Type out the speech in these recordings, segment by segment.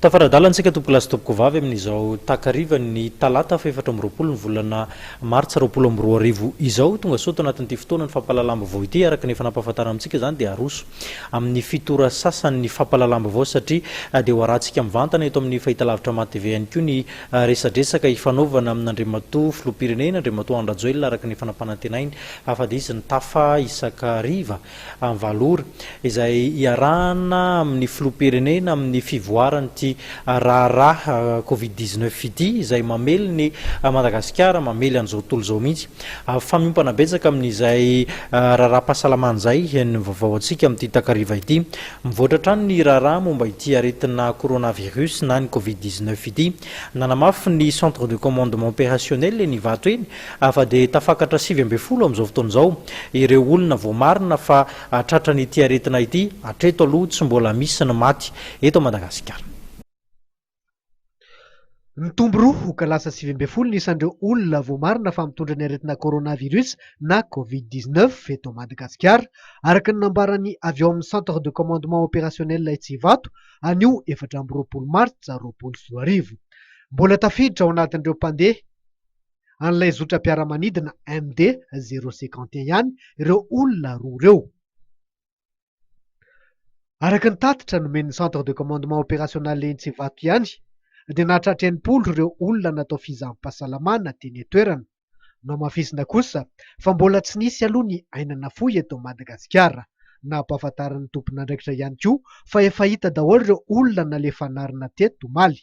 Tafaradalantsika tompolasy topoko vavy amin'izao takariva ny talata fa 4 ny volana martsa 2024 izao tonga soto anatin'ity fotoana ny fampalalamba vao ity araka ny fanampahafatara amintsika zany dia aroso amin'ny fitora sasany fampalalamba vao satria dia ho arahantsika mivantana eto amin'ny fahitalavitra MATV ihany koa ny resadresaka ifanaovana amin'Andriamatoa filoham-pirenena Andriamatoa Andrajoelina araka ny fanampanantenainy afady izy ny tafa isakariva valora izay iarahana amin'ny filoham-pirenena amin'ny fivoarany raharaha Covid-19 ity izay mamely ny Madagasikara mamely an'izao tontolo izao mihitsy famiompana betsaka amin'izay raharaha-pahasalamana izay ny vaovao antsika amin'ity takariva ity mivoatra trano ny raharaha momba ity aretina coronavirus na ny Covid-19 ity nanamafy ny centre de commandement opérationnel ny vato eny fa dia tafakatra 7 amin'izao fotoana izao ireo olona voamarina fa tratra n'ity aretina ity hatreto aloha tsy mbola misy ny maty eto Madagasikara. Mitombo roa ho ka lasa 7 ny isan'ireo olona voamarina fa mitondra ny aretina coronavirus na Covid-19 eto Madagasikara araka ny nambaran'ny avy ao amin'ny centre de commandement opérationnel Tsivato anio 4 martsa 2024. Mbola tafiditra ao anatin'ireo mpandeha an'ilay zotra-piaramanidina MD 051 ihany ireo olona roa ireo. Araka ny tatitra nomen'ny centre de commandement opérationnel Tsivato ihany dia nahatratra 80 ireo olona natao fizaham-pahasalamana teny toerana. Nomafisina kosa fa mbola tsy nisy aloha ny ainana fohy eto Madagasikara. Nampahafantaran'ny tompon'andraikitra ihany koa fa efa hita daholo ireo olona nalefa narina teto omaly.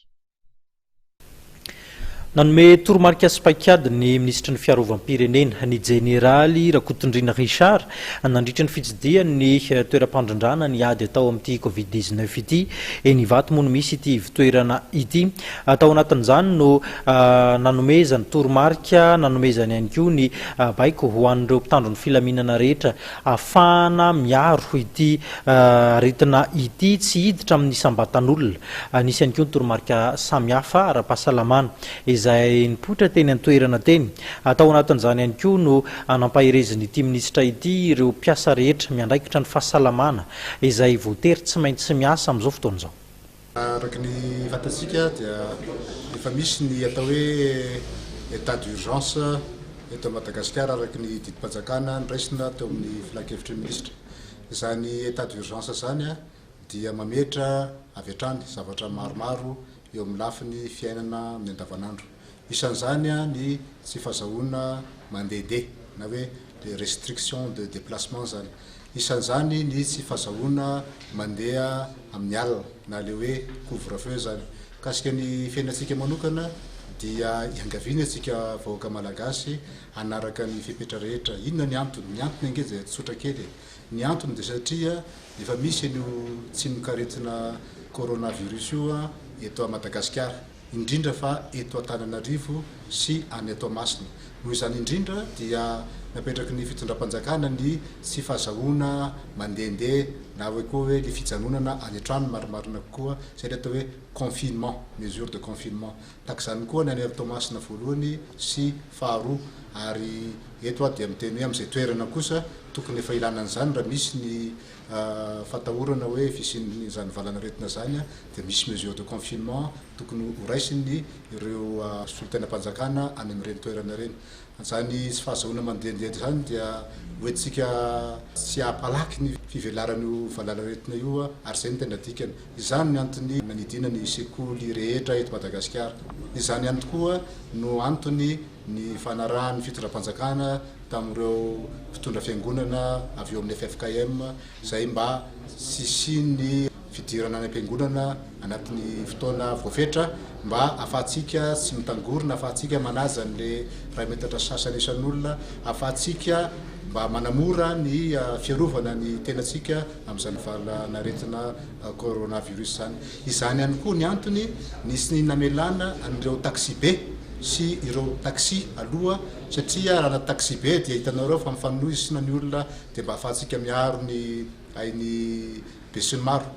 Nanome toromarika sy paikady ny ministra ny fiarovam-pirenena ny jeneraly Rakotondrina Richard nandritra ny fitsidihan'ny toeram-pandrindrana ny ady atao amin'ity Covid-19 ity eny Ivato moa no misy ity ivitoerana ity atao anatin'izany no nanomezany toromarika nanomezany ihany koa ny baiko ho an'ireo mpitandro ny filaminana rehetra ahafahana miaro ity aretina ity tsy hiditra amin'ny sambatan'olona nisy ihany koa ny toromarika samihafa ara-pahasalamana izay nipoitra teny an-toerana teny atao anatin'izany ihany koa no nampahireziny ity ministra ity ireo mpiasa rehetra miandraikitra ny fahasalamana izay voatery tsy maintsy miasa amin'izao fotoana izao. Araka ny fantatsika dia efa misy ny atao hoe état d'urgence eto Madagasikara araka ny didim-panjakana niraisina teo amin'ny filan-kevitry ministra. Izany état d'urgence zany dia mametra avy hatrany zavatra maromaro eo amin'ny lafiny fiainana amin'ny andavanandro. Isan'izany ny tsy fahazahoana mandehandeha na hoe les restrictions de déplacement zany. Isan'izany ny tsy fahazahoana mandeha amin'ny alina na le hoe couvre-feu zany. Kasika ny fiainantsika manokana dia iangaviana antsika vahoaka malagasy anaraka ny fepetra rehetra. Inona ny antony? Ny antony angeza tsotra kely. Ny antony dia satria efa misy io tsy mikaretina coronavirus io eto Madagasikara, indrindra fa eto Antananarivo sy any Toamasina. Noho izany indrindra dia napetraky ny fitondram-panjakana ny tsy fahazahoana mandehandeha na hoe koa hoe ny fijanonana any an-trano marimarina kokoa izay atao hoe confinement, mesure de confinement. Takizany koa ny any Toamasina voalohany sy faharoa ary eto dia miteny hoe amin'izay toerana kosa tokony efa ilana an'izany raha misy ny fatahorana hoe fisian'izany valanaretina zany dia misy mesure de confinement tokony horaisiny ireo solon-tenam-panjakana any amin'ireny toerana ireny. Izany tsy fahazahoana mandehandeha zany dia hoentsika tsy hampalaky ny fivelaran'io valanaretina io ary izay ny tena dikany. Izany ny antony nanidina ny sekoly rehetra eto Madagasikara. Izany ihany koa no antony ny fanarahan'ny fitondram-panjakana tamin'ireo mpitondra fiangonana avy eo amin'ny FFKM izay mba sisiany fidirana any am-piangonana anatin'ny fotoana voafetra mba ahafahantsika tsy mitangorona, ahafahantsika manaja an'ilay ray metatra sasany isan'olona, ahafahantsika mba manamora ny fiarovana ny tenantsika amin'izany valanaretina coronavirus zany. Izany ihany koa ny antony nisy namelana an'ireo taxi be sy ireo taxi aloha satria raha na taxi be dia hitanareo fa mifanohizina ny olona dia mba ahafahantsika miaro ny ainy be sy ny maro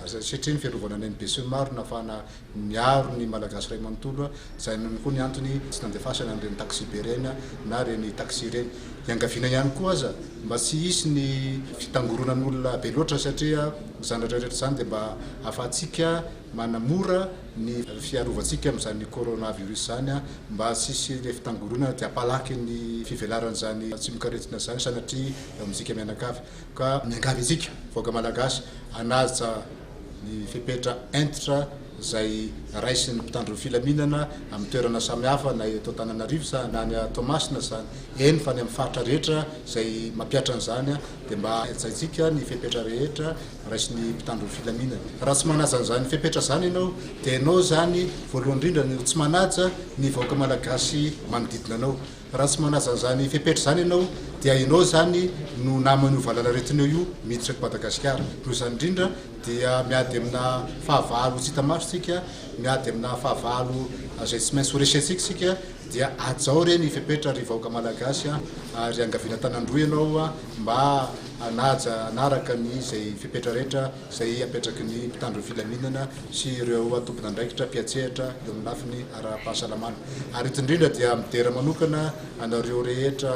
satria ny fiarovana ny be sy ny maro nahafahana miaro ny malagasy ray manontolo. Izany koa ny antony tsy nandefasana an'ireny taxi be ireny na reny taxi ireny. iangaviana ihany koa aza mba tsy hisy ny fitangoronan'olona be loatra satria zanatra rehetra zany dia mba ahafahantsika manamora ny fiarovantsika amin'izany coronavirus zany mba tsisy le fitangoronana dia hampalaky ny fivelaran'izany tsy mikaretina zany sanatria eo amintsika mianakavy ka miangavy antsika vaoaka malagasy anaja ny fepetra entitra zay raisin'ny mpitandro ny filaminana amin'ny toerana samihafa na eto Antananarivo sa na ny Toamasina zany eny fa ny amin'ny faritra rehetra zay mampiatra an'izany dia mba hajaitsika ny fepetra rehetra raisin'ny mpitandro ny filaminana. Raha tsy manaja an'izany fepetra zany ianao dia ianao zany voalohany indrindra no tsy manaja ny vahoaka malagasy manodidina anao. Raha tsy manaja an'izany fepetra zany ianao dia ianao zany no namany io valanaretinao io miditra eto Madagasikara. Noho izany indrindra dia miady amina fahavalo tsy hita maso tsika, miady amina fahavalo zay tsy maintsy ho resentsika sika dia ajao reny fepetra ry vahoaka malagasy ary angaviana tanandroy ianao mba anaja anaraka ny zay fepetra rehetra zay apetraky ny mpitandro ny filaminana sy ireo tompon'andraikitra mpiatsehatra eo amin'ny lafiny ara-pahasalamana. Ary eto indrindra dia midera manokana anareo rehetra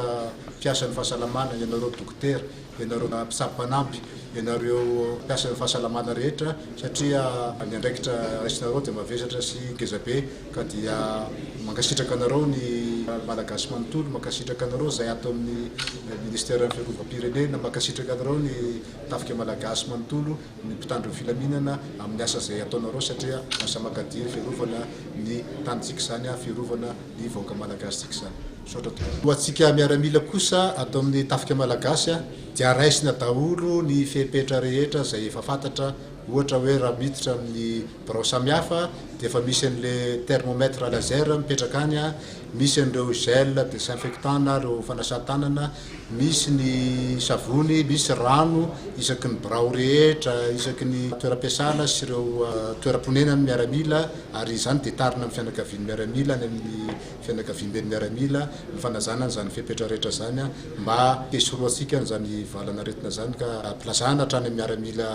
mpiasa ny fahasalamana, ianareo dokotera, ianareo mpisapanampy, ianareo mpiasa ny fahasalamana rehetra satria ny andraikitra raisinareo dia mavesatra sy ngezabe ka dia mankasitraka anareo ny malagasy manontolo, mankasitraka anareo zay ato amin'ny ministère ny fiarovam-pirenena, mankasitraka anareo ny tafika malagasy manontolo, ny mpitandro ny filaminana amin'ny asa zay ataonareo satria asa makadiry fiarovana ny tanitsika zany fiarovana ny vahoaka malagasy tsika zany. Ho atsika miaramila kosa atao amin'ny tafika malagasy dia raisina daholo ny fepetra rehetra zay efa fantatra, ohatra hoe raha miditra amin'ny birao samihafa dia efa misy an'le thermomètre laser mipetraka any, misy an'ireo gel désinfectant na ireo fanasan-tanana, misy ny savony, misy rano isaky ny birao rehetra, isaky ny toeram-piasana sy ireo toeram-ponenany miaramila ary izany dia tarina amin'ny fianakavian'ny miaramila ny amin'ny fianakaviam-ben'ny miaramila ny fanazana n'izany fepetra rehetra zany mba tesoroantsika n'izany valanaretina zany ka plazana hatrany amin'ny miaramila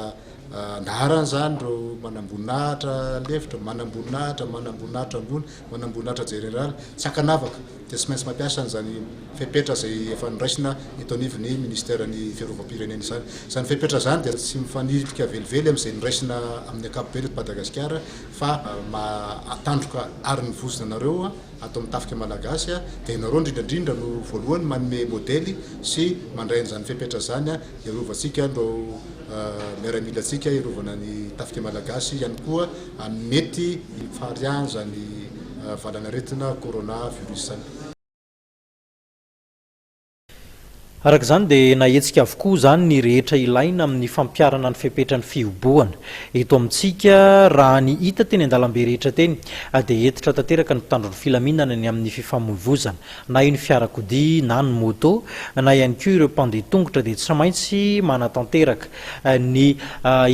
andarana zany reo manamboninahitra lefitra, manamboninahitra ambony, manamboninahitra général tsy hakanavaka dia tsy maintsy mampiasa n'izany fepetra zay efa noraisina eto anivon'ny ministère ny fiarovam-pirenena izany. Izany fepetra zany dia tsy mifanilika velively amin'izay noraisina amin'ny ankapobeny eto Madagasikara fa atandroka ary ny vozona anareo atao amin'ny tafika malagasy dia ianareo indrindrandrindra no voalohany manome modely sy mandray an'izany fepetra zany hiarovantsika no miaramilantsika hiarovana ny tafika malagasy ihany koa mety fahariana ny valanaretina coronavirus zany. Araka izany dia nahetsika avokoa zany ny rehetra ilaina amin'ny fampiarana ny fepetra ny fihoboana eto amintsika raha ny hita teny an-dalambe rehetra teny dia etitra tanteraka ny mpitandro ny filaminana ny amin'ny fifamoivoizana na io ny fiarakodia na ny moto na ihany koa ireo mpandeha tongotra dia tsy maintsy manatanteraka ny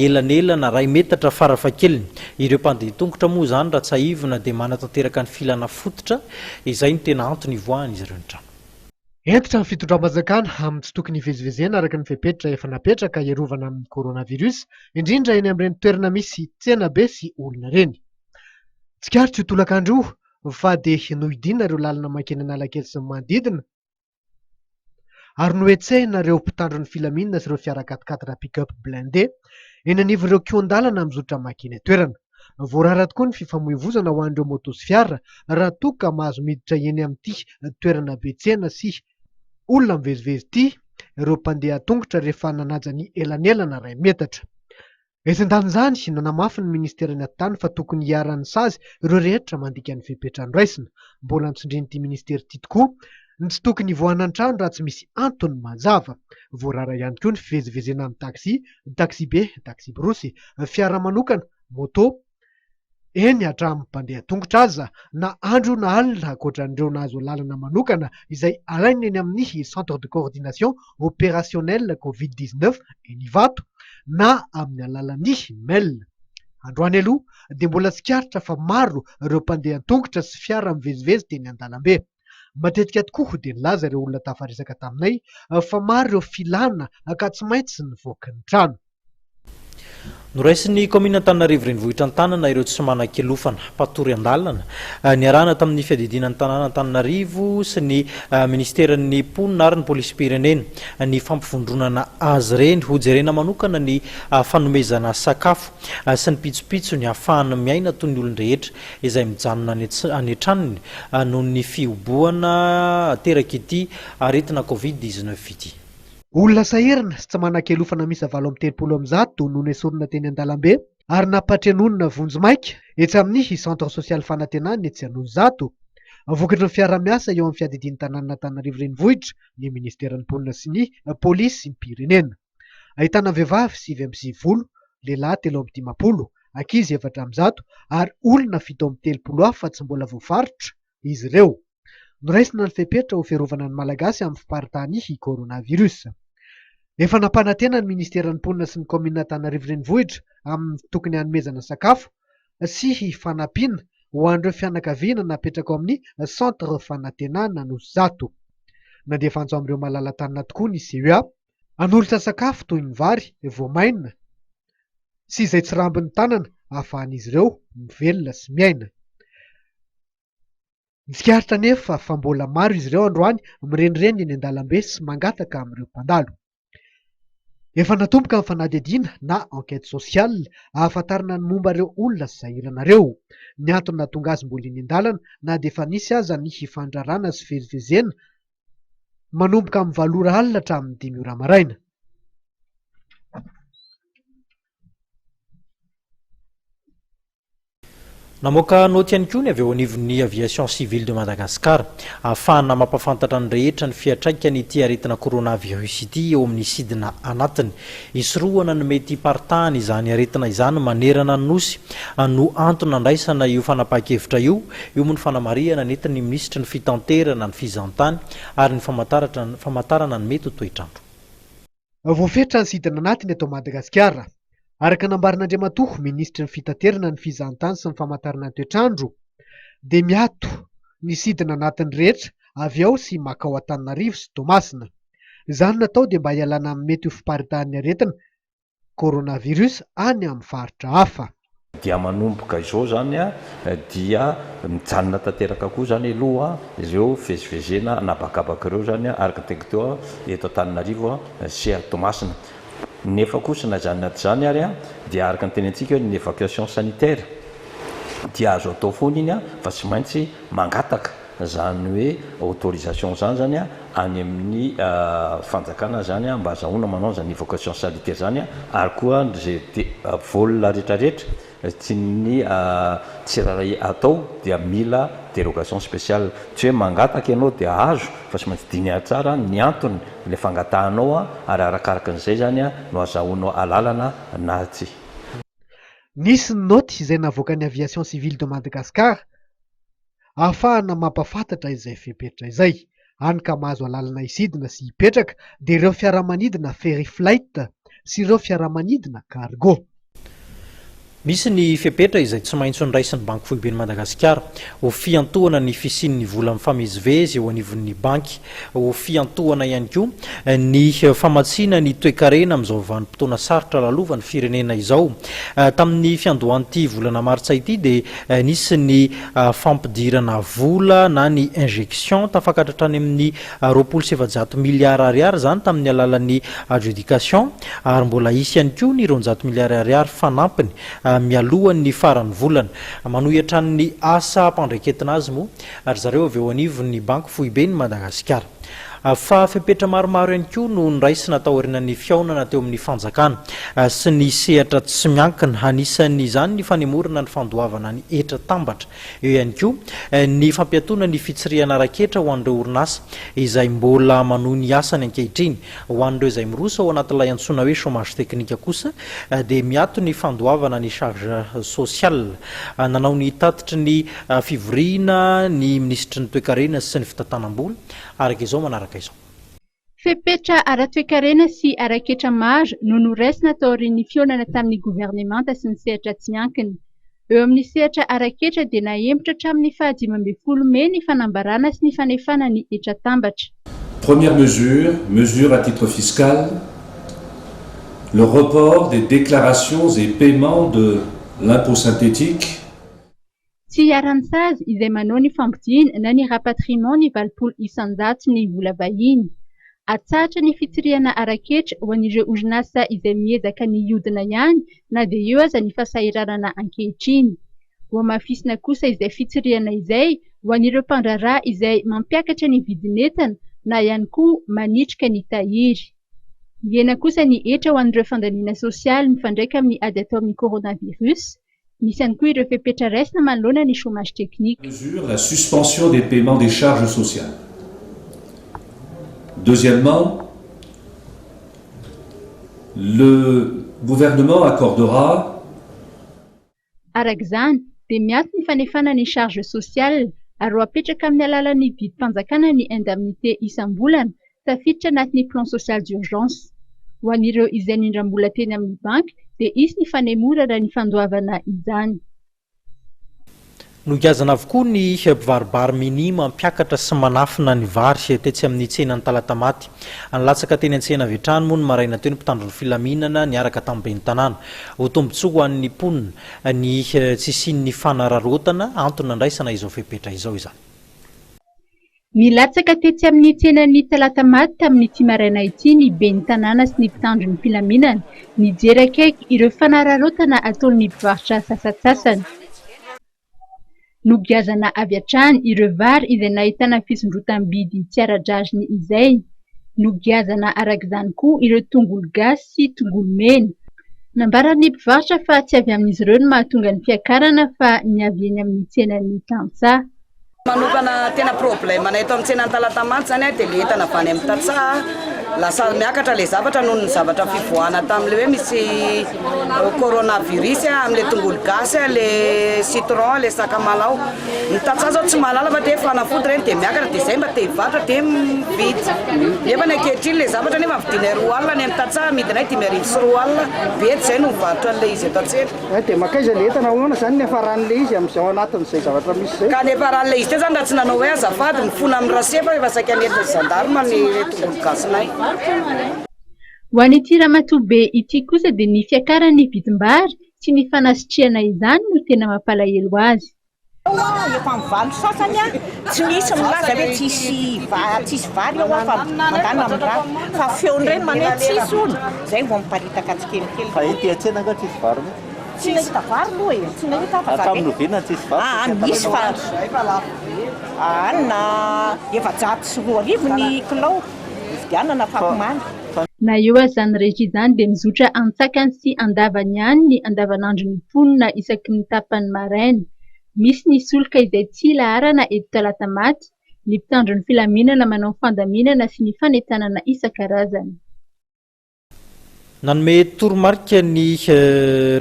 elanelana 2 metatra farafahakeliny. Ireo mpandeha tongotra moa zany raha tsy haivona dia manatanteraka ny filana fototra, izay ny tena antony ivoahana izy ireo ny trano. Entitra ny fitondram-panjakana amin'ny tsy tokony hivezivezena araka ny fepetra efa napetraka iarovana amin'ny coronavirus, indrindra eny amin'ireny toerana misy tsena be sy olona reny. Tsikaritry ho tolakandro fa dia nohidina ireo lalana mankeny Analakely sy ny manodidina ary nohetsehina ireo mpitandro ny filaminana sy ireo fiara 4x4 pick-up blindé eny anivon'ireo kion-dalana mizotra mankeny toerana. Voarara tokoa ny fifamoivoizana ho an'ireo moto sy fiara raha toa ka mahazo miditra eny amin'ity toerana be tsena sy olona mivezivezy ity ireo mpandeha tongotra rehefa nanaja ny elanelana 2 metatra. Esin-dan'izany nanamafy ny ministera ny tany fa tokony hiaran'ny sazy ireo rehetra mandika ny fepetra noraisina. Mbola nitsondrin'ity ministera ity tokoa ny tsy tokony hivoahana ny trano raha tsy misy antony mazava. Voarara ihany koa ny fivezivezena amin'ny taxi be, taxi borosy, fiara manokana, moto eny hatramin'ny mpandeha tongotra aza na andro na alina ankoatran'ireo nahazo lalana manokana izay alaina eny amin'ny centre de coordination opérationnelle Covid-19 eny Ivato na amin'ny alalan'ny mail. Androany aloha dia mbola tsikaritra fa maro ireo mpandeha tongotra sy fiara mivezivezy teny an-dalambe. Matetika tokoa dia nilaza ireo olona tafaresaka taminay fa maro ireo filana ka tsy maintsy nivoaka ny trano. Noraisiny commune Antananarivo renivohitra Antanana ireo tsy manan-kelofana mpatory an-dalana niarahana tamin'ny fiadidinan'ny tanàna Antananarivo sy ny ministeran'ny mponina ary ny polisy-pirenena ny fampivondronana azy ireny hojerena manokana ny fanomezana sakafo sy ny pitsopitso ny ahafahana miaina toy ny olon-drehetra izay mijanona any an-tranony noho ny fioboana teraka ity aretina Covid-19 ity. Olona sahirana sy tsy manan-kelofana misy 730 no nesorina teny an-dalambe ary napatrenonina vonjomaika etsy amin'ny centre social fanantenana etsy Anosizato. Vokatry ny fiara-miasa eo amin'ny fiadidian'ny tanàna Antananarivo renivohitra ny ministeran'ny mponina sy ny polisy-pirenena. Ahitana vehivavy 520, lehilahy 320, ankizy 400 ary olona 730 fa tsy mbola voafaritra izy ireo. Noraisina ny fepetra ho fiarovana ny malagasy amin'ny fiparitany coronavirus. Efa nampanantena ny ministeran'ny mponina sy ny commune Antananarivo renivohitra amin'ny tokony hanomezana sakafo sy fanampiana ho an'ireo fianakaviana napetraka ao amin'ny centre fanantenana Anosizato. Nandefa anjo amin'ireo malala-tanana tokoa ny CEA hanolotra sakafo toy ny vary, voamaina sy izay tsy rambin'ny tanana ahafahan'izy ireo mivelona sy miaina. Nitsikaritra nefa fa mbola maro izy ireo androany mirenireny eny an-dalambe sy mangataka amin'ireo mpandalo. Efa natomboka ny fanadihadiana na enquête sociale ahafantarana ny momba ireo olona sy sahirana ireo. Ny antony nahatonga azy mbola eny an-dalana na dia efa nisy aza ny hifandrarana sy fivezivezena manomboka amin'ny 7 ora alina hatramin'ny 5 ora maraina. Namoaka noty ihany koa ny avy eo anivon'ny aviation civile de Madagascar ahafahana mampafantatra ny rehetra ny fiatraikany ity aretina coronavirus ity eo amin'ny sidina anatiny. Isorohana ny mety partahany izany aretina izany manerana ny nosy no antony andraisana io fanapahan-kevitra io moa ny fanamariana nentin'ny minisitra ny fitanterana ny fizantany ary ny famantarana ny mety ho toetrandro. Voafetra ny sidina anatiny eto Madagasikara. Araka nambarin'Andriamatoa, ministra ny fitanterana ny fizantany sy ny famantarana ny toetrandro, dia miato ny sidina anatin'ny rehetra avy ao sy makao Antananarivo sy Toamasina. Izany natao dia mba hialana amin'ny mety ho fiparitahan'ny aretina coronavirus any amin'ny faritra hafa. Dia manomboka izao zany dia mijanona tanteraka koa zany aloha ireo fivezivezena anabakabaka ireo zany araka teo eto Antananarivo sy Toamasina. Nefa kosa na zany naty zany ary dia araka ny tenentsika ny évacuation sanitaire dia azo atao foana iny fa tsy maintsy mangataka zany hoe autorisation zany zany any amin'ny fanjakana zany mba azahoana manao zany évacuation sanitaire zany ary koa zay volona rehetrarehetra tsy ny tsiraray atao dia mila dérogation spéciale tsy hoe mangataka ianao dia azo fa tsy maintsy diniha tsara ny antony le fangatahanao ary arakaraka an'izay zany no azahoanao alalana na tsy. Nisy ny noty izay navoaka ny aviation civile de Madagascar ahafahana mampafantatra izay fepetra izay hany ka mahazo alalana isidina sy hipetraka dia ireo fiaramanidina ferry flight sy ireo fiaramanidina cargo. Misy ny fepetra izay tsy maintsy nyraisin'ny banky foiben'ny Madagasikara ho fiantohana ny fisian'ny vola mifamezivezy eo anivon'ny banky, ho fiantohana ihany koa ny famatsiana ny toe-karena amin'izao vanim-potoana sarotra lalova ny firenena izao. Tamin'ny fiandohan'ity volana martsa ity dia nisy ny fampidirana vola na ny injection tafakatra any amin'ny 27 miliara ariary zany tamin'ny alalan'ny adjudication ary mbola isy ihany koa ny 200 miliara ariary fanampiny mialohan'ny faran'ny volana manohitra ny asa ampandraiketina azy moa ary zareo avy eo anivon'ny banky foiben'ny Madagasikara. Fa fepetra maromaro ihany koa no niraisina tao aorian'ny fiaonana teo amin'ny fanjakana sy ny sehatra tsy miankina anisan'ny izany ny fanemorana ny fandoavana ny etra tambatra. Eo ihany koa ny fampiatona ny fitsirihana raketra ho an'ireo orinasa izay mbola manohy ny asany ankehitriny, ho an'ireo izay mirosa ao anatin'ilay antsoina hoe chômage teknika kosa dia miato ny fandoavana ny charge social. Nanao ny tatitry ny fivoriana ny ministry ny toe-karena sy ny fitantanam-bola araka izao manaraka. Fepetra ara-toe-karena sy ara-ketra maro no noraisina tao aorian'ny fiaonana tamin'ny governemanta sy ny sehatra tsy miankina. Eo amin'ny sehatra ara-ketra dia nahembotra hatramin'ny 15 Mey ny fanambarana sy ny fanefana ny etra tambatra. Première mesure à titre fiscal, le report des déclarations et paiements de l'impôt synthétique. Tsy hiaran-tsazy izay manao ny fampidiny na ny rapatriement ny 700 ny vola vahiny. Atsatra ny fitsirihana araketra ho an'ireo orinasa izay miezaka ny iodina ihany na dia eo aza ny fahasahiranana ankehitriny. Ho amafisina kosa izay fitsirihana izay ho an'ireo mpandraharaha izay mampiakatra ny vidin'entana na ihany koa manitrika ny tahiry. Miena kosa ny etra ho an'ireo fandaniana sosialy mifandraika amin'ny ady atao amin'ny coronavirus. Misy ihany koa ireo fepetra raisina manoloana ny chômage technique. Mesure la suspension des paiements des charges sociales. Deuxièmement, le gouvernement accordera. Arak'izany dia miato ny fanefana ny charge sociale ary ho apetraka amin'ny alalan'ny vidim-panjakana ny indemnité isam-bolana tafiditra anatin'ny plan social d'urgence. Ho an'ireo izay nindram-bola teny amin'ny banky dia isy ny fanemora raha ny fandoavana izany. Nogazana avokoa ny mpivaribary mini mampiakatra sy manafina ny vary tetsy amin'ny tsenany Talatamaty. Anlatsaka teny an-tsena Vetrano moa ny maraina teo ny mpitandron'ny filaminana niaraka tamin'ny ben'ny tanàna. Ho tombontsoa ho an'ny mponina ny tsisian'ny fanararotana antony nandraisana izao fepetra izao izany. Nilatsaka tetsy amin'ny tsenany Talatamaty tamin'ity maraina ity ny ben'ny tanàna sy ny mpitandron'ny filaminana nijery akaiky ireo fanararotana ataon'ny mpivarotra sasatsasany. Nogazana avy hatrany ireo vary izay nahitana fisondrotam-bidy tsy ara-drajiny izay. Nogazana arak'izany koa ireo tongolo gasy sy tongolo mena. Nambaran'ny mpivarotra fa tsy avy amin'izy ireo no mahatonga ny fiakarana fa ny avy eny amin'ny tsenany Tantsaha. Manokana tena problème eto amin'ny tsenany Talatamaty zany dia le entana avy any amin'ny Tantsaha lasa miakatra le zavatra noho ny zavatra fivoahana tamin'le hoe misy coronavirus amin'le tongolo gasy, le citron, le sakamalaho. Ny Tantsaha zao tsy mahalala fa dia fanafody reny dia miakatra dia izay mba te hivarotra dia mividy. Nefa ny ankehitriny le zavatra nefa vidinay 2 alina ny amin'ny Tantsaha midinay 5 alina bety izay no mivarotra an'le izy eto an-tsena. Dia makaiza le entana hoana zany nefa ran'le izy amin'izao anatin'izay zavatra misy izay. Ka nefa ran'le izy teo zany raha tsy nanao hoe azafady mifona amin'ny rasefa efa saika nentin'ny gendarme ny tongolo gasinay. Ho an'ity ramatoabe ity kosa dia ny fiakaran'ny vidim-bary sy ny fanasitrihana izany no tena mampalahelo azy. Efa mivaly sasany tsy misy milaza hoe tsisy vary eo fa mandana amin'ny raha fa feon'ireny maneho tsisy olo izay vao miparitaka tsikelikely. Fa ity an-tsena nga tsisy vary moa? Tsy nahita vary aloha e, tsy nahita fa tamin'ny novena tsisy vary. Misy vary. Na 720 ny kilao vidianana fakomana. Na eo azany rehetra izany dia mizotra antsakany sy andavany ihany ny andavanandro ny mponina isaky ny tapany maraina. Misy ny solika izay tsy laharana eto Talatamaty, ny mpitandron'ny filaminana manao fandaminana sy ny fanentanana isan-karazany. Nanome toromarika ny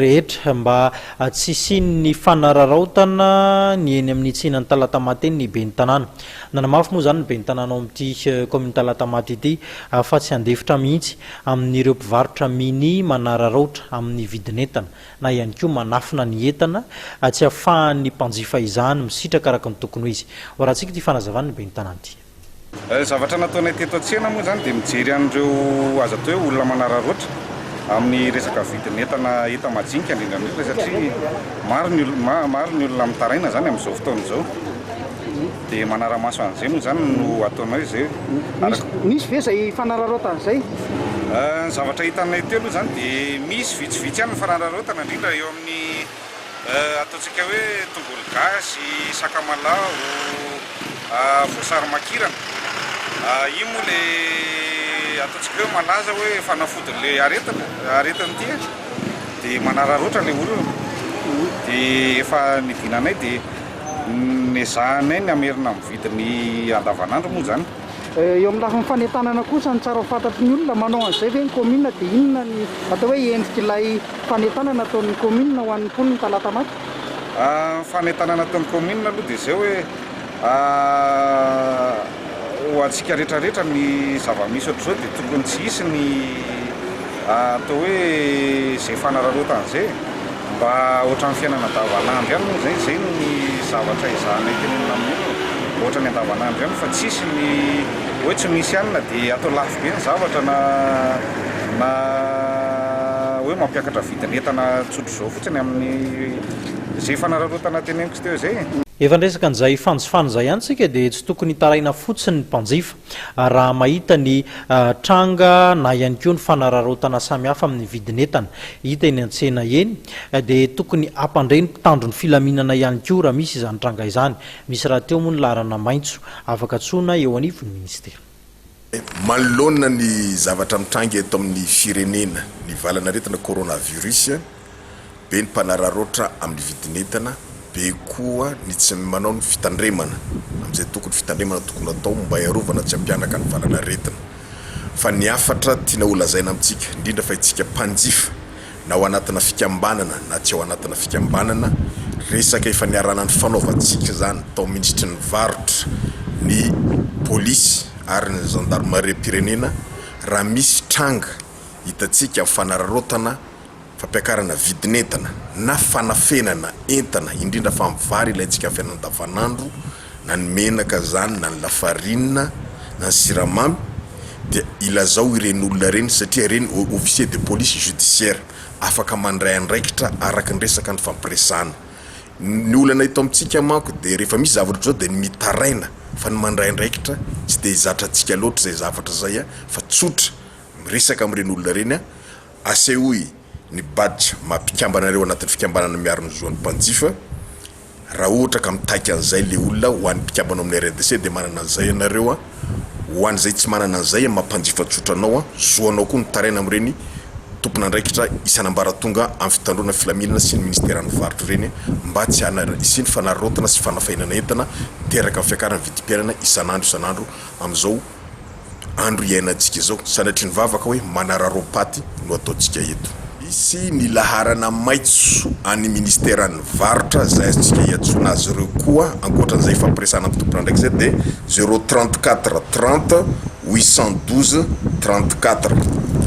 rehetra mba tsy isian'ny fanararaotana ny eny amin'ny tsenany Talatamaty eny ny ben'ny tanàna. Nanamafy moa zany ny ben'ny tanàna ao amin'ity commune Talatamaty ity fa tsy handefitra mihitsy amin'ireo mpivarotra mini manararaotra amin'ny vidin'entana na ihany koa manafina ny entana tsy ahafahan'ny mpanjifa izany misitraka araka ny tokony ho izy. Rahantsika ity fanazavana ny ben'ny tanàna ity. Zavatra nataonay teto an-tsena moa zany dia mijery an'ireo azo atao hoe olona manararaotra amin'ny resaka vidin'entana hita majinika indrindra indrindra satria maro ny olona mitaraina zany amin'izao fotoana izao dia manara-maso an'izay moa zany no ataonay izay. Misy ve izay fanararaotana izay? Ny zavatra hitanay teo aloha zany dia misy vitsivitsy ihany ny fanararaotana indrindra eo amin'ny ataontsika hoe tongolo gasy, sakamalaho, voasary makirana. Io moa le ataontsika hoe malaza hoe fanafodin'le aretany ity dia manararaotra le olona dia efa nidinanay dia nezahanay ny amerina mividiny andavanandro moa zany. Eo amin'ny lafiny fanentanana kosa ny tsara fantatry ny olona manao an'izay ve ny commune dia inona ny atao hoe endrik'ilay fanentanana ataon'ny commune ho an'ny mponina Talatamaty? Fanentanana ataon'ny commune aloha dia izay hoe ho antsika rehetrarehetra ny zava-misy ohatr'izao dia tokony tsy hisy ny atao hoe izay fanararaotana izay mba ohatran'ny fiainana andavanandro ihany moa zay ny zavatra izahanay tenenina amin'ny ohatra ny andavanandro ihany fa tsy hisy ny hoe tsy misy ihany na dia atao lafo be ny zavatra na hoe mampiakatra vidin'entana tsotro zao fotsiny amin'ny zay fanararotana teneniko teo zay. Efa ndresaka an'izay fanjifany izay ihany tsika dia tsy tokony hitaraina fotsiny ny mpanjifa raha mahita ny tranga na ihany koa ny fanararotana samihafa amin'ny vidin'entana hita eny an-tsena eny dia tokony hampandray ny mpitandro ny filaminana ihany koa raha misy izany tranga izany. Misy raha teo moa ny laharana maitso afaka tsoina eo anivon'ny ministera. Manoloana ny zavatra mitrangy eto amin'ny firenena ny valanaretina coronavirus be ny mpanararotra amin'ny vidin'entana be koa ny tsy manao ny fitandremana amin'izay tokony fitandremana tokony atao mba hiarovana tsy hampianaka ny valanaretina. Fa ny afatra tiana olazaina amintsika indrindra fa itsika mpanjifa na ao anatina fikambanana na tsy ao anatina fikambanana resaka efa niarana ny fanaovantsika zany tao ministry ny varotra ny polisy ary ny gendarmerie pirenena raha misy tranga hitatsika fanararotana fampiakarana vidin'entana na fanafenana entana indrindra fa mivary ilayntsika fiainana andavanandro na ny menaka zany na ny lafarinina na ny siramamy dia ilazao ireny olona reny satria reny officier de police judiciaire afaka mandray andraikitra araka ny resaka ny fampiresana. Ny olana ito amintsika manko dia rehefa misy zavatra zao dia ny mitaraina fa ny mandray andraikitra tsy dia hizatratsika loatra zay zavatra zay fa tsotra miresaka amin'ireny olona reny asehoy ny badge mampikambana anatin'ny fikambanana miaro ny zoan'ny mpanjifa raha ohatra ka mitaiky an'izay le olona ho an'ny mpikambana amin'ny RDC dia manana an'izay ianareo ho an'izay tsy manana an'izay mampanjifa tsotra anao zoanao koa nitaraina amin'ireny tompona andraikitra isan'ambaratonga amin'ny fitandrona filaminana sy ny ministera ny varotra reny mba tsy isy ny fanararotana sy fanafainana entana teraka amin'ny fiakarana vidim-piainana isan'andro amin'izao andro iainantsika izao sanatria ny vavaka hoe manararopaty no ataontsika eto. Misy ny laharana maitso any ministera ny varotra zay azontsika hiantsona azy ireo koa ankoatran'izay fampiresana amin'ny tompona andraiky zay dia 034 30 812 34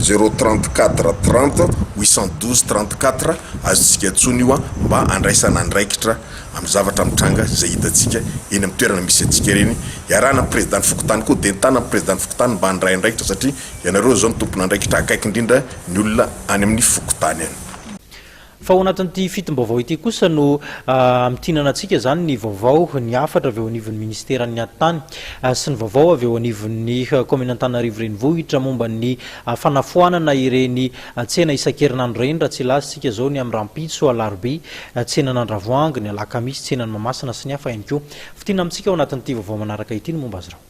034 30 812 34 azontsika antsona io mba andraisana andraikitra amin'ny zavatra mitranga zay hitatsika eny amin'ny toerana misy atsika reny iarahana amin'ny président fokotany koa dia entana amin'ny président fokotany mba handray andraikitra satria ianareo zao ny tompona andraikitra akaiky indrindra ny olona any amin'ny fokotany any. Fa ao anatin'ity fitim-baovao ity kosa no mitinana antsika zany ny vaovao ny afatra avy eo anivon'ny ministera ny antany sy ny vaovao avy eo anivon'ny commune Antananarivo renivohitra momba ny fanafoanana ireny tsena isan-kerinandro reny raha tsy lazatsika zao ny amin'ny Rampitso Alarobia tsenan'ny Andravoahangy ny Alakamisy tsenan'ny Mahamasina sy ny hafa ihany koa. Fitina amintsika ao anatin'ity vaovao manaraka ity ny momba azy ireo.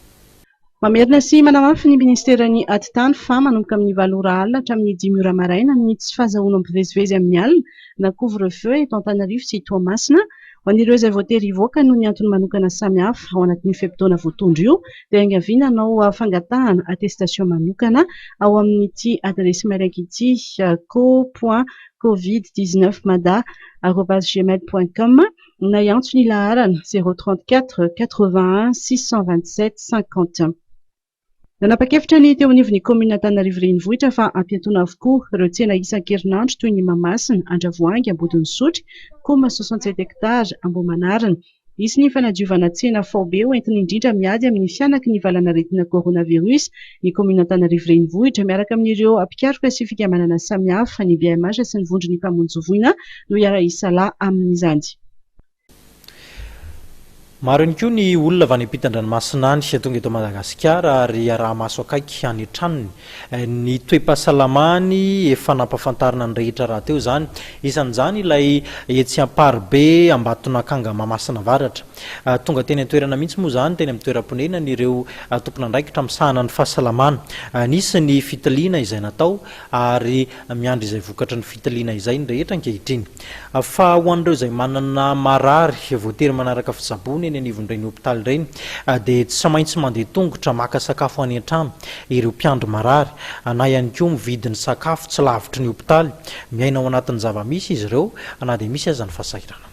Mamerina sy manamafy ny ministerany Atitany fa manomboka amin'ny 7 ora alina hatramin'ny 5 ora maraina ny tsy fahazahoana mivezivezy amin'ny alina na couvre-feu eto Antananarivo sy Toamasina ho an'ireo izay voatery hivoaka noho ny antony manokana samihafa ao anatin'ny fotoana voatondro io dia angaviana anao fangatahana attestation manokana ao amin'ity adresy mailaka ity co.covid19mada@gmail.com na iantso ny laharana 034 81 627 50. Nanapa-kevitra ny teo anivon'ny commune Antananarivo renivohitra fa ampiantona avokoa ireo tsena isan-kerinandro toy ny Mahamasina, Andravoahangy, Ambodin'Isotry, Koma 67 hectares, Ambohimanarina. Isy ny fanadiovana tsena faobe hoentina indrindra miady amin'ny fianaky ny valanaretina coronavirus ny commune Antananarivo renivohitra miaraka amin'ireo mpikaroka sy fikambanana samihafa ny BMH sy ny vondron'ny mpamonjovoina no iara-isalahy amin'izany. Maro ihany koa ny olona avy any ampitan-dranomasina any tonga eto Madagasikara ary raha maso akaiky any an-tranony ny toe-pahasalamany efa nampafantarina ny rehetra raha teo zany isan'izany ilay etsy Amparibe Ambatonakanga Mahamasina Avaratra tonga teny an-toerana mihitsy moa zany teny amin'ny toeram-ponena ireo tompona andraikitra misahana ny fahasalamana nisy ny fitaliana izay natao ary miandry izay vokatra ny fitaliana izay ny rehetra ankehitriny fa ho an'ireo izay manana marary voatery manaraka fitsabony eny anivon'ireny hopitaly ireny dia tsy maintsy mandeha tongotra maka sakafo any an-trano ireo mpiandry marary na ihany koa mividy ny sakafo tsy lavitry ny hopitaly miaina ao anatin'ny zava-misy izy ireo na dia misy aza ny fasahirana.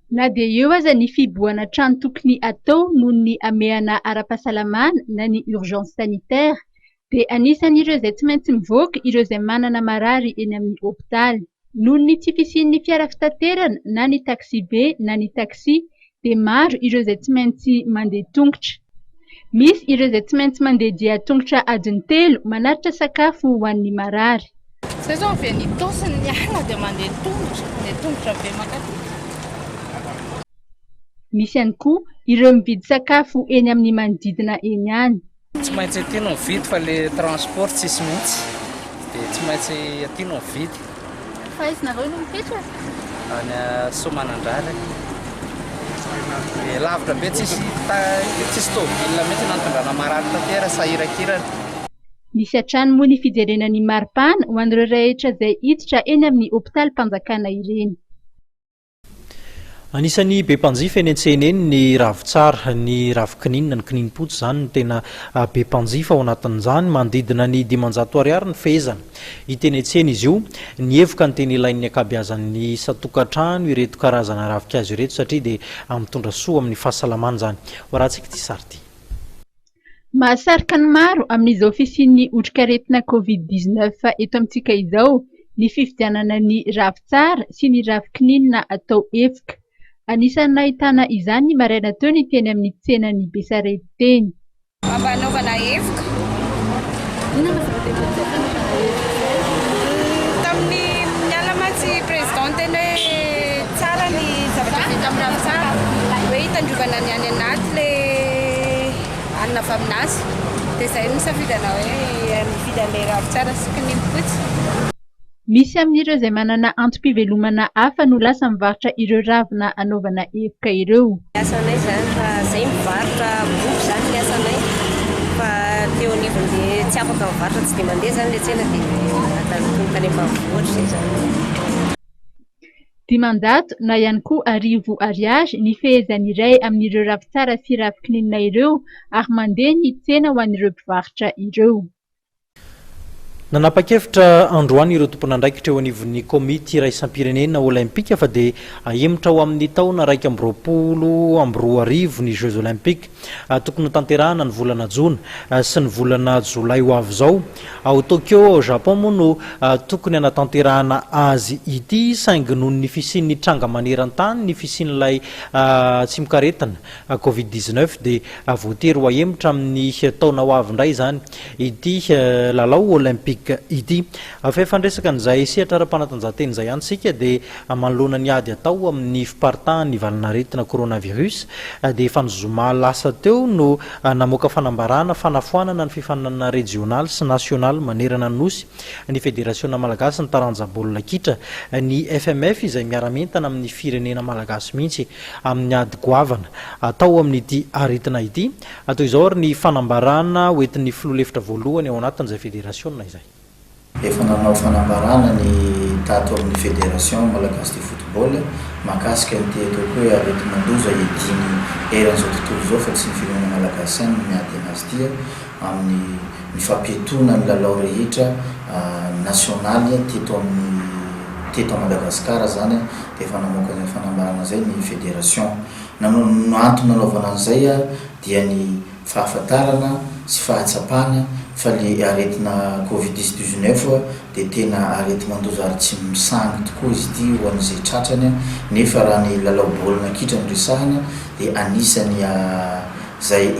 Na dia eo aza ny fiboana trano tokony atao noho ny amehana ara-pahasalamana na ny urgence sanitaire dia anisan'ireo izay tsy maintsy mivoaka ireo izay manana marary eny amin'ny hopitaly noho ny tsy fisian'ny fiara fitaterana na ny taxi be na ny taxi dia maro ireo izay tsy maintsy mandeha tongotra. Misy ireo izay tsy maintsy mandeha dia tongotra adiny 3 manaritra sakafo ho an'ny marary. Zay zao avy any taosiny ny ala dia mandeha tongotra be makaty. Misy ihany koa ireo mividy sakafo eny amin'ny manodidina eny ihany. Tsy maintsy aty no mividy fa le transport tsisy mihitsy dia tsy maintsy aty no mividy. Fa aizinareo no mipetraka? Any Somanandrara. Dia lavitra be tsisy tômôbila mihitsy nantondrana marary tantera sahirakirana. Misy hatrany moa ny fijerena ny maripana ho an'ireo rehetra izay hiditra eny amin'ny hôpitalim-panjakana ireny. Anisan'ny be mpanjifa eny an-tsena eny ny ravitsara, ny ravikininina, ny kininimpotsy zany no tena be mpanjifa ao anatin'izany, manodidina ny 500 ariary ny fehezana. Hiteny an-tsena izy io, ny evoka ny tena ilain'ny ankabeazan'ny satokantrano ireto karazana ravikazo ireto satria dia mitondra soa amin'ny fahasalamana zany. Horatsika ity sary ity. Mahasarika ny maro amin'izao fisian'ny otrikaretina Covid-19 eto amintsika izao, ny fifidianana ny ravitsara sy ny ravikininina atao evoka. Anisan'ny nahitana izany ny maraina teo ny teny amin'ny tsenan'ny Besarety teny. Anaovana evoka. Tamin'ny nialamatsy presidente hoe tsara ny zavatra vita amin'ny ravitsara, hoe hitandrovana ny any anaty le anona avy aminazy. Dia izay no safidana hoe mividy an'ilay ravitsara sy kininimpotsy. Misy amin'ireo izay manana antom-pivelomana hafa no lasa mivarotra ireo ravina anaovana evoka ireo. Asanay zany fa izay mivarotra boky zany ny asanay. Fa teo anivony dia tsy afaka mivarotra, tsy dia mandeha zany le tsena dia atazotony tany ambanivohitra izay zany. 10 na ihany koa 10 ariary ny fehezany iray amin'ireo ravitsara sy ravikininina ireo ary mandeha ny tsena ho an'ireo mpivarotra ireo. Nanapa-kevitra androany ireo tompon'andraikitra eo anivon'ny komity iraisam-pirenena olimpika fa dia ahemitra ho amin'ny taona 2024 ny Jeux olympiques. Tokony ho tanterahana ny volana Jona sy ny volana Jolay ho avy izao. Ao Tokyo ao Japon moa no tokony hanatanterahana azy ity saingy noho ny fisian'ny tranga maneran-tany ny fisian'ilay tsy mikaretina Covid-19 dia voatery ho ahemitra amin'ny taona ho avy indray zany ity lalao olympique ity. Fefandresaka n'izay sehatra ara-panatanjahantena izay antsika dia manoloana ny ady atao amin'ny fiparitahan'ny valanaretina coronavirus dia efa nizoma lasa teo no namoaka fanambarana fanafoanana ny fifanana regional sy national manerana ny nosy ny fédération malagasy ny taranja baolina kitra ny FMF izay miara-mentana amin'ny firenena malagasy mihitsy amin'ny ady goavana atao amin'ity aretina ity. Atao izao ary ny fanambarana hoentin'ny filoha-lefitra voalohany ao anatin'izay fédération izay. Efa nanao fanambarana ny tato amin'ny fédération malagasy de football mahakasika ny atao hoe aretin-mandoza ediny eran'izao tontolo izao fa tsy ny firenena malagasy ihany miady anazy ity amin'ny fampietona ny lalao rehetra nasionaly teto Madagasikara zany dia efa namoaka ny fanambarana zay ny fédération. No antony nanaovana an'izay dia ny fahafantarana sy fahatsapana fa le aretina Covid-19 dia tena areti-mandoza ary tsy misangy tokoa izy ity ho an'izay tratrany nefa raha ny lalao baolina kitra ny resahana dia anisany zay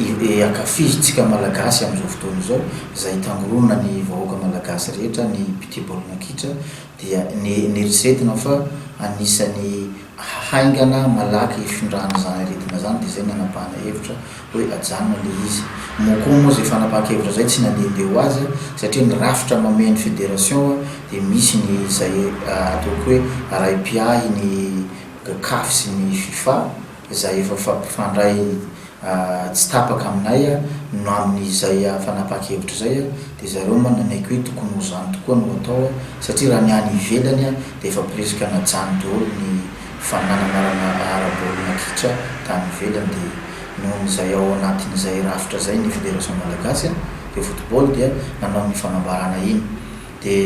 akafizintsika malagasy amin'izao fotoana izao izay tangorona ny vahoaka malagasy rehetra ny mpity baolina kitra dia nerisetina fa anisany haingana malaky ifindrahana zany aretina zany dia zay nanapahana hevitra hoe ajanona le izy. Mokoa moa zay fanapahakevitra zay tsy nandehandeha ho azy satria ny rafitra mameny fédération dia misy ny zay ataoko hoe ray-piahy ny CAF sy ny FIFA izay efa fampifandray tsy tapaka aminay no amin'izay fanapahakevitra zay dia zareo mananaiko hoe tokony ho zany tokoa no atao satria raha ny any ivelany dia efa presque najany daholo ny fananamarana ara-baolina kitra tany ivelany dia noho izay ao anatin'izay rafitra zay ny fédération malagasy de football dia nanao ny fanambarana iny. Dia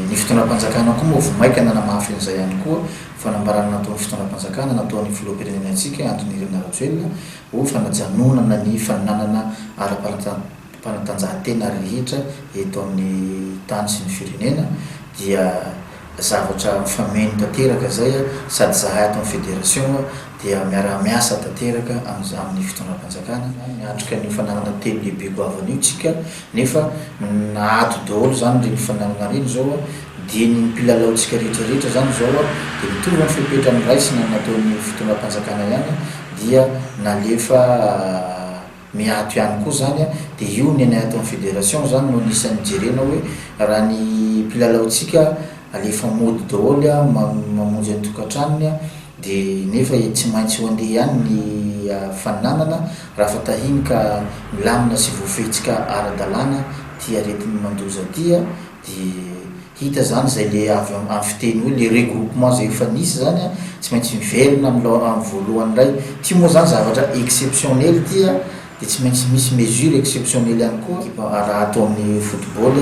ny fitondram-panjakana koa moa vomaika nanamafy an'izay ihany koa fanambarana nataon'ny fitondram-panjakana nataon'ny filoham-pirenenantsika Antony Nirina Rajoelina ho fanajanonana ny fananana ara-panatanjahantena rehetra eto amin'ny tany sy ny firenena dia zavatra fameno tanteraka zay sady zahay ato amin'ny fédération dia miara-miasa tanteraka amin'ny fitondram-panjakana miatrika ny fananana telo lehibe goavana io tsika nefa nahato daholo zany le fananana reny zao diny mpilalao-tsika rehetrarehetra zany zao a dia mitovy ny fepetra ny raisina nataon'ny fitondram-panjakana ihany dia nalefa miato ihany koa zany a dia io ny anay ato amin'ny fédération zany no nisan'ny jerena hoe raha ny mpilalao-tsika alefa mody daholy a mamonjy ny tokantranony a dia nefa tsy maintsy ho andeha ihany ny faninanana raha fa tahiny ka milamina sy voafehitsika ara-dalàna ty aretin'ny mandoza ty a dia hita zany zay le avy amin'ny fiteny hoe le regroupement zay efa nisy zany a tsy maintsy miverina amin'ny voalohany ray ty moa zany zavatra exceptionnel ty a dia tsy maintsy misy mesure exceptionnel ihany koa raha atao amin'ny football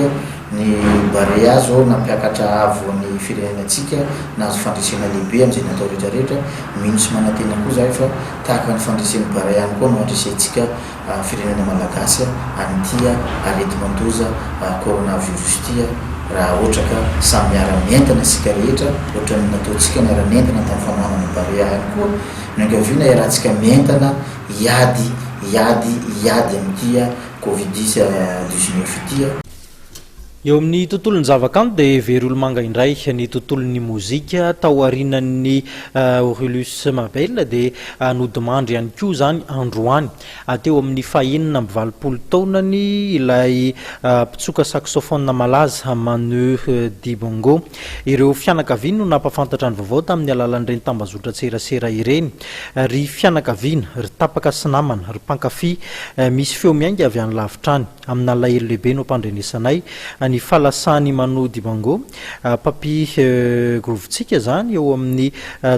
ny Barea zao nampiakatra avoan'ny firenenantsika nahazo fandresena lehibe amin'izay natao rehetrarehetra mino sy manantena koa zay fa tahaka ny fandresen'ny Barea ihany koa no andresentsika firenena malagasy an'ity arety mandoza coronavirus ty raha ohatra ka samy miara-mientana sika rehetra ohatra ny nataontsika miara-mientana tamin'ny fanohanana Barea ihany koa no ankaviana iarahantsika mientana iady amin'ity Covid-19 ty eo amin'ny tontolon'ny zavakanto dia very olo manga indray ny tontolon'ny mozika tao arinan'ny Aurelius Mabel dia nodimandry ihany koa zany androany teo amin'ny fahenina amby 20 taonany ilay mpitsoka saxophone malaza Manu Dibango ireo fianakaviana no nampafantatra ny vaovao tamin'ny alalan'ireny tambazotra tserasera ireny ry fianakaviana ry tapaka sy namana ry mpankafy misy feo miainga avy any lavitrany amin'ny alahelo lehibe no mpandrenesanay ny falasany Manu Dibango papi grovintsika zany eo amin'ny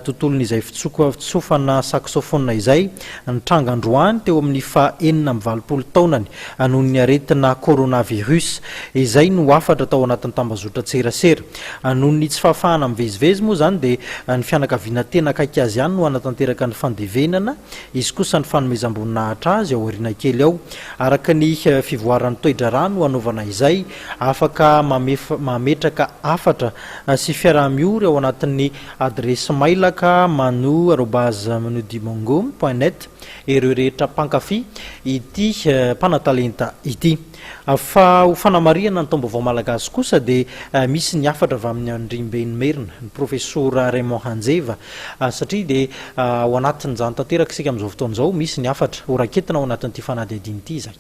tontolon'izay fitsofana saxophone izay nitranga androany teo amin'ny fahenina amby 20 taonany noho ny aretina coronavirus izay no afatra tao anatin'ny tambazotra tserasera noho ny tsy fahafahana mivezivezy moa zany dia ny fianakaviana tena akaiky azy ihany no anatanteraka ny fandevenana izy kosa ny fanomezam-boninahitra azy ao arina kely ao araka ny fivoaran'ny toedra rano anaovana izay afaka mametraka afatra sy fiaraha-miory ao anatin'ny adresy mailaka manu@manudibango.net ireo rehetra mpankafy ity mpanatalenta ity fa ho fanamariana ny tombaovao malagasy kosa dia misy ny afatra avy amin'ny andrimbeny merina ny professeur Raymond Hanjeva satria dia ao anatin'ny zany tanteraka isika amin'izao fotoan'izao misy ny afatra horaketina ao anatin'ity fanadihadiny ity zay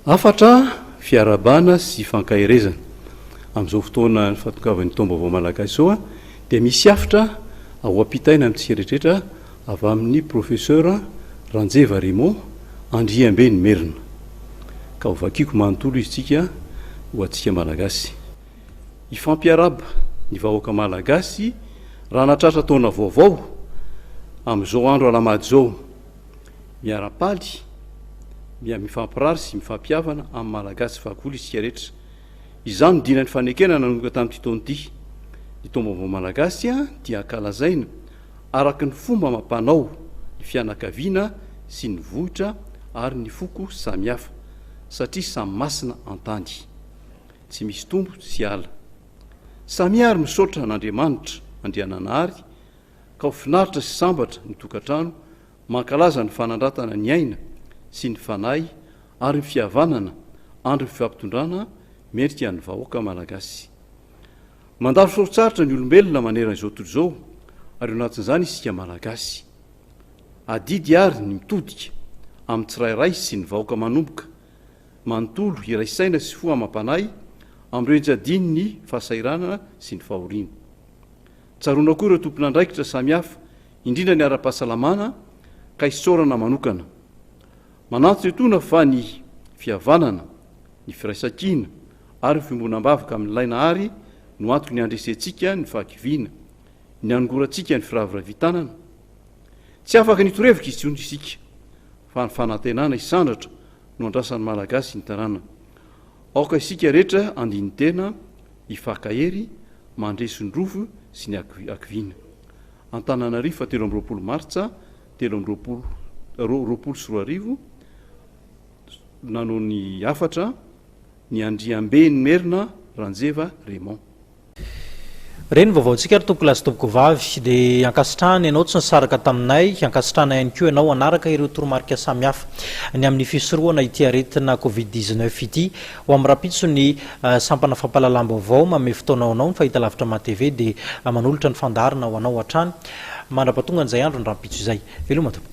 afatra fiarabana sy fankaherezana amin'izao fotoana ny fatongavany tombaovao malagasy zao dia misy afatra ao ampitaina amin'tsika rehetrarehetra avy amin'ny professeur Ranjeva Raymond Andriambeny Merina ka ho vakiako manontolo izy tsika ho antsika malagasy ifampiaraba ny vahoaka malagasy raha natratra taona vaovao amin'izao andro alamady zao miara-paly mifampirary sy mifampiavana amin'ny malagasy vakoly isika rehetra izany no dinan'ny fanekena nanomboka tamin'ity taona ity ny tombaovao malagasy dia ankalazaina araka ny fomba mampanao ny fianakaviana sy ny vohitra ary ny foko samihafa satria samy masina antany tsy misy tombo sy ala samiary misaotra n'Andriamanitra andriananahary ka ho finaritra sy sambatra ny tokantrano mankalaza ny fanandratana ny aina sy ny fanahy ary ny fihavanana andro ny fifampitondrana merika ny vahoaka malagasy mandaro soritsarotra ny olombelona maneran'izao tontolo izao ary anatin'izany isika malagasy adidy ary ny mitodika amin'ny tsirairay sy ny vahoaka manomboka manontolo iraisaina sy foa mampanahy amin'ireo jadiny ny fahasairanana sy ny fahoriana tsaroana koa ireo tompon'andraikitra samihafa indrindra ny ara-pahasalamana ka hisorana manokana manantso etona fa ny fihavanana ny firaisankina ary ny fimbonam-bavaka amin'ny lainahary no antoko ny andresentsika ny fahakiviana ny anongorantsika ny firaviravitanana tsy afaka nitorevika izy tsony isika fa ny fanantenana isandratra no andrasan'ny malagasy ny tanàna aoka isika rehetra andiny tena ifakahery mandresony rovo sy ny akiviana Antananarivo fa 13 martsa 2024 nanao ny afatra ny Andriambeny Merina Ranjeva Raymond reny vaovaontsika ary tompoko lazy tompoko vavy dia ankasitrahany ianao tsy nisaraka taminay ankasitrahana ihany koa ianao anaraka ireo toromarika samihafa ny amin'ny fisoroana ity aretina covid-19 ity ho amin'ny rapitso ny sampana fampalalam-baovao mame fotoanao anao ny fahita lavitra ma-tv dia manolotra ny fandarina ho anao hatrany mandrapatonga an'izay andro ny rapitso izay veloma tompoko